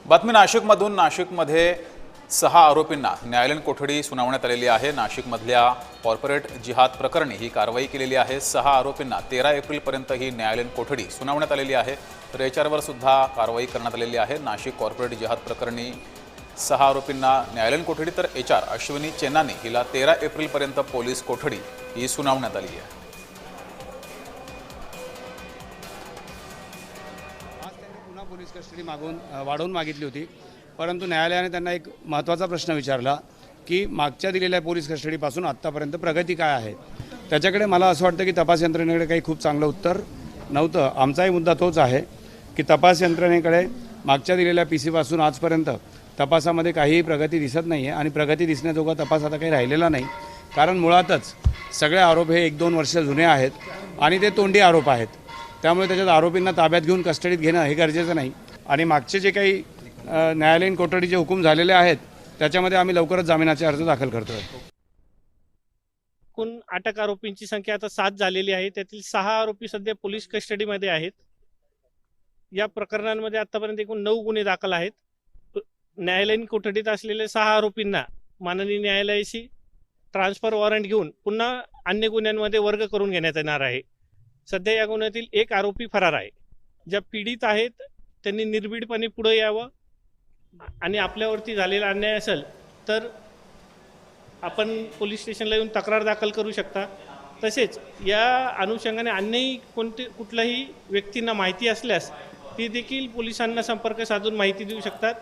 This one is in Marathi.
बातमी नाशिकमधून। नाशिकमध्ये 6 आरोपींना न्यायालयीन कोठडी सुनावण्यात आलेली आहे। नाशिकमधल्या कॉर्पोरेट जिहाद प्रकरणी ही कारवाई केलेली आहे। 6 आरोपींना 13 एप्रिलपर्यंत ही न्यायालयीन कोठडी सुनावण्यात आलेली आहे। तर एचआरवर सुद्धा कारवाई करण्यात आलेली आहे। नाशिक कॉर्पोरेट जिहाद प्रकरणी 6 आरोपींना न्यायालयीन कोठडी, तर एचआर अश्विनी चेन्नानी हिला 13 एप्रिलपर्यंत पोलीस कोठडी ही सुनावण्यात आली आहे। पोलीस कस्टडी वाढवून मागितली होती, परंतु न्यायालयाने त्यांना एक महत्त्वाचा प्रश्न विचारला की मागच्या दिलेल्या पोलीस कस्टडीपासून आत्तापर्यंत प्रगती काय आहे। त्याच्याकडे मला असं वाटतं की तपास यंत्रणेकडे काही खूप चांगलं उत्तर नव्हतं। आमचाही मुद्दा तोच आहे की तपास यंत्रणेकडे मागच्या दिलेल्या पीसीपासून आजपर्यंत तपासामध्ये काहीही प्रगती दिसत नाही आहे आणि प्रगती दिसण्याजोगा तपास आता काही राहिलेला नाही, कारण मुळातच सगळे आरोप हे 1-2 वर्ष जुने आहेत आणि ते तोंडी आरोप आहेत। त्यामुळे त्याच्यात आरोपींना ताब्यात घेऊन कस्टडीत घेणं हे गरजेचं नाही आणि मागचे जे काही न्यायालयीन कोठडीचे हुकूम झालेले आहेत त्याच्यामध्ये आम्ही लवकरच जामिनाचे अर्ज दाखल करतोय। एकूण अटक आरोपींची संख्या आता 7 झालेली आहे। त्यातील 6 आरोपी सध्या पोलीस कस्टडीमध्ये आहेत। या प्रकरणांमध्ये आतापर्यंत एकूण 9 गुन्हे दाखल आहेत। न्यायालयीन कोठडीत असलेले 6 आरोपींना माननीय न्यायालयाशी ट्रान्सफर वॉरंट घेऊन पुन्हा अन्य गुन्ह्यांमध्ये वर्ग करून घेण्यात येणार आहे। सध्या या गुन्ह्यातील एक आरोपी फरार आहे। ज्या पीडित आहेत त्यांनी निर्भीडपणे पुढे यावं आणि आपल्यावरती झालेला अन्याय असेल तर आपण पोलीस स्टेशनला येऊन तक्रार दाखल करू शकता। तसेच या अनुषंगाने अन्यही कुठल्याही व्यक्तींना माहिती असल्यास ती देखील पोलिसांना संपर्क साधून माहिती देऊ शकतात।